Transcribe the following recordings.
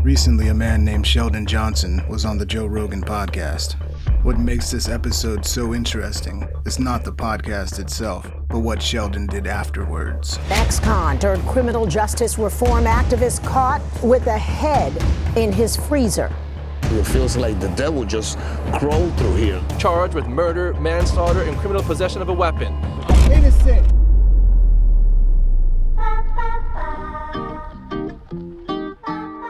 Recently, a man named Sheldon Johnson was on the Joe Rogan Podcast. What makes this episode so interesting is not the podcast itself, but what Sheldon did afterwards. Ex-con turned criminal justice reform activist caught with a head in his freezer. It feels like the devil just crawled through here. Charged with murder, manslaughter, and criminal possession of a weapon. Innocent!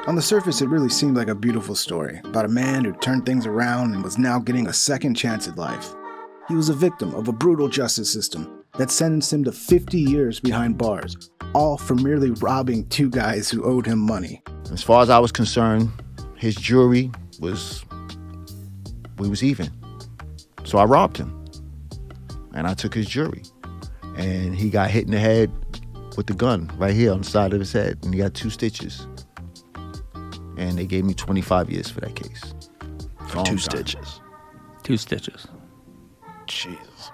On the surface, it really seemed like a beautiful story about a man who turned things around and was now getting a second chance at life. He was a victim of a brutal justice system that sentenced him to 50 years behind bars, all for merely robbing two guys who owed him money. As far as I was concerned, his jury was even. So I robbed him, and I took his jury. And he got hit in the head with the gun right here on the side of his head, and he got 2 stitches. And they gave me 25 years for that case. For 2 stitches. 2 stitches. Jesus.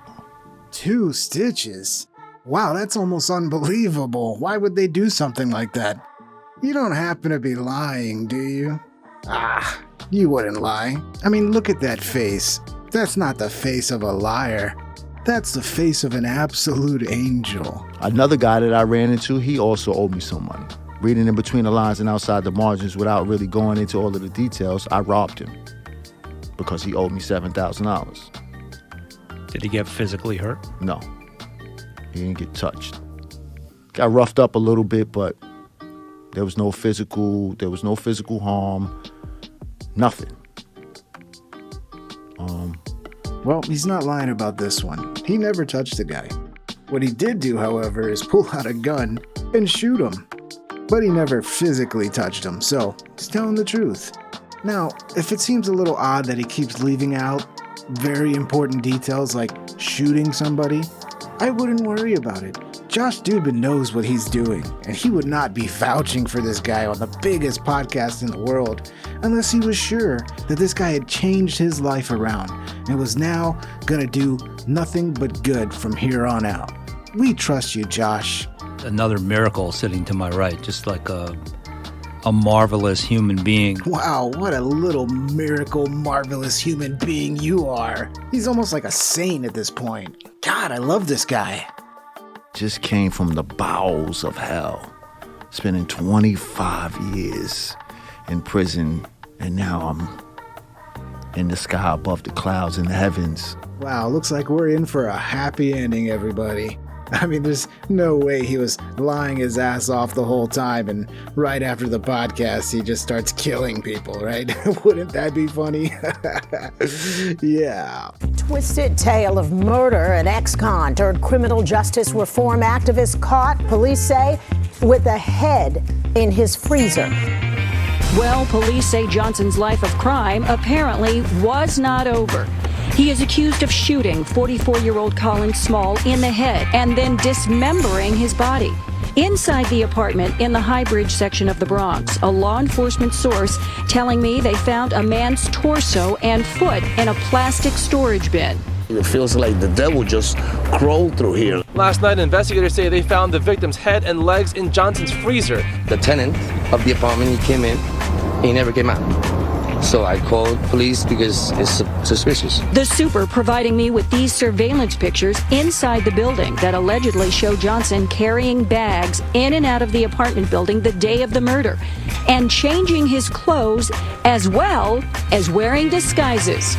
2 stitches? Wow, that's almost unbelievable. Why would they do something like that? You don't happen to be lying, do you? You wouldn't lie. I mean, look at that face. That's not the face of a liar. That's the face of an absolute angel. Another guy that I ran into, he also owed me some money. Reading in between the lines and outside the margins without really going into all of the details, I robbed him because he owed me $7,000. Did he get physically hurt? No, he didn't get touched. Got roughed up a little bit, but there was no physical harm, nothing. Well, he's not lying about this one. He never touched the guy. What he did do, however, is pull out a gun and shoot him. But he never physically touched him, so he's telling the truth. Now, if it seems a little odd that he keeps leaving out very important details like shooting somebody, I wouldn't worry about it. Josh Dubin knows what he's doing, and he would not be vouching for this guy on the biggest podcast in the world unless he was sure that this guy had changed his life around and was now gonna do nothing but good from here on out. We trust you, Josh. Another miracle sitting to my right, just like a marvelous human being. Wow, what a little miracle, marvelous human being you are. He's almost like a saint at this point. God, I love this guy. Just came from the bowels of hell, spending 25 years in prison, and now I'm in the sky above the clouds in the heavens. Wow, looks like we're in for a happy ending, everybody. I mean, there's no way he was lying his ass off the whole time and right after the podcast he just starts killing people, right? Wouldn't that be funny? Yeah. Twisted tale of murder. An ex-con turned criminal justice reform activist caught, police say, with a head in his freezer. Well, police say Johnson's life of crime apparently was not over. He is accused of shooting 44-year-old Colin Small in the head and then dismembering his body. Inside the apartment in the High Bridge section of the Bronx, a law enforcement source telling me they found a man's torso and foot in a plastic storage bin. It feels like the devil just crawled through here. Last night, investigators say they found the victim's head and legs in Johnson's freezer. The tenant of the apartment, he came in, he never came out. So I called police because it's suspicious. The super providing me with these surveillance pictures inside the building that allegedly show Johnson carrying bags in and out of the apartment building the day of the murder and changing his clothes as well as wearing disguises.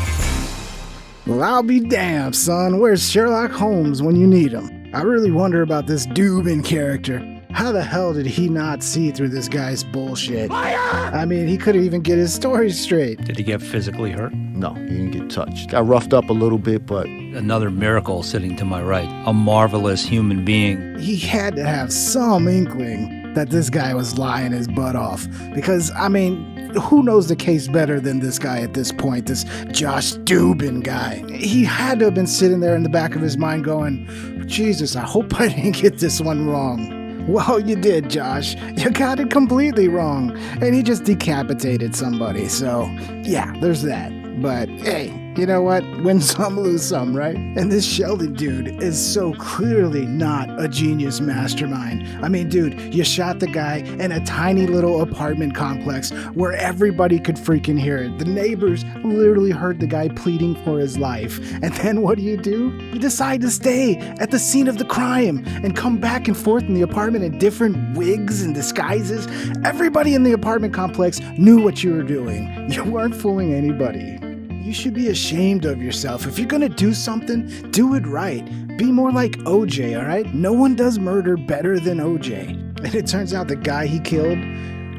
Well, I'll be damned, son. Where's Sherlock Holmes when you need him? I really wonder about this Dubin character. How the hell did he not see through this guy's bullshit? I mean, he couldn't even get his story straight. Did he get physically hurt? No, he didn't get touched. Got roughed up a little bit, but... Another miracle sitting to my right, a marvelous human being. He had to have some inkling that this guy was lying his butt off. Because, I mean, who knows the case better than this guy at this point, this Josh Dubin guy? He had to have been sitting there in the back of his mind going, Jesus, I hope I didn't get this one wrong. Well, you did, Josh. You got it completely wrong. And he just decapitated somebody. So, yeah, there's that. But, hey, you know what? Win some, lose some, right? And this Sheldon dude is so clearly not a genius mastermind. I mean, dude, you shot the guy in a tiny little apartment complex where everybody could freaking hear it. The neighbors literally heard the guy pleading for his life. And then what do? You decide to stay at the scene of the crime and come back and forth in the apartment in different wigs and disguises. Everybody in the apartment complex knew what you were doing. You weren't fooling anybody. You should be ashamed of yourself. If you're gonna do something, do it right. Be more like OJ, all right? No one does murder better than OJ. And it turns out the guy he killed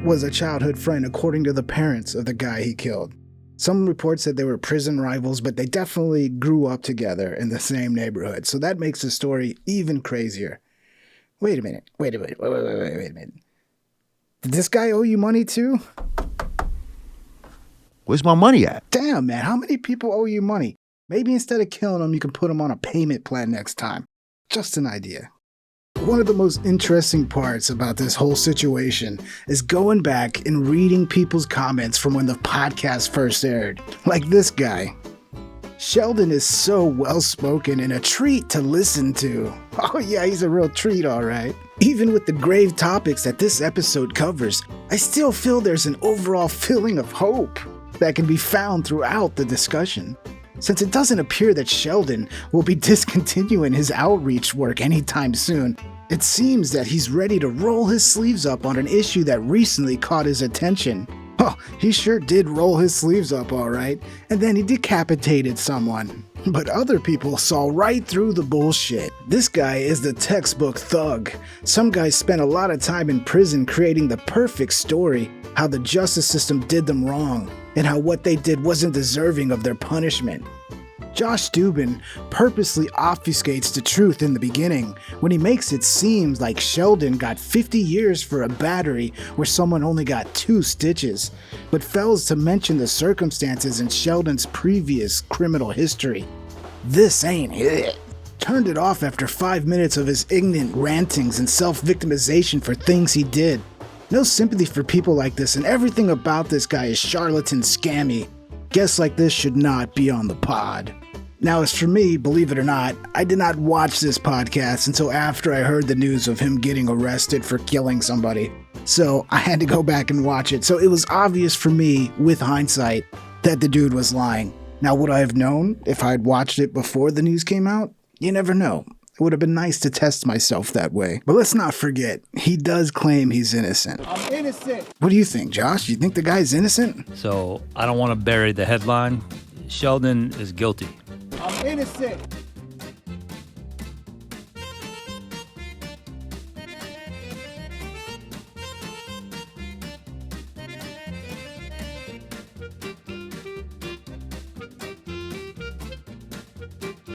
was a childhood friend, according to the parents of the guy he killed. Some reports said they were prison rivals, but they definitely grew up together in the same neighborhood. So that makes the story even crazier. Wait a minute. Wait a minute. Did this guy owe you money too? Where's my money at? Damn, man. How many people owe you money? Maybe instead of killing them, you can put them on a payment plan next time. Just an idea. One of the most interesting parts about this whole situation is going back and reading people's comments from when the podcast first aired. Like this guy. Sheldon is so well-spoken and a treat to listen to. Oh yeah, he's a real treat, all right. Even with the grave topics that this episode covers, I still feel there's an overall feeling of hope that can be found throughout the discussion. Since it doesn't appear that Sheldon will be discontinuing his outreach work anytime soon, it seems that he's ready to roll his sleeves up on an issue that recently caught his attention. Oh, he sure did roll his sleeves up, all right, and then he decapitated someone. But other people saw right through the bullshit. This guy is the textbook thug. Some guys spent a lot of time in prison creating the perfect story, how the justice system did them wrong, and how what they did wasn't deserving of their punishment. Josh Dubin purposely obfuscates the truth in the beginning when he makes it seem like Sheldon got 50 years for a battery where someone only got 2 stitches, but fails to mention the circumstances in Sheldon's previous criminal history. This ain't it. Turned it off after 5 minutes of his ignorant rantings and self-victimization for things he did. No sympathy for people like this, and everything about this guy is charlatan scammy. Guests like this should not be on the pod. Now, as for me, believe it or not, I did not watch this podcast until after I heard the news of him getting arrested for killing somebody. So I had to go back and watch it. So it was obvious for me, with hindsight, that the dude was lying. Now, would I have known if I had watched it before the news came out? You never know. It would have been nice to test myself that way. But let's not forget, he does claim he's innocent. I'm innocent. What do you think, Josh? You think the guy's innocent? So I don't want to bury the headline. Sheldon is guilty. I'm innocent.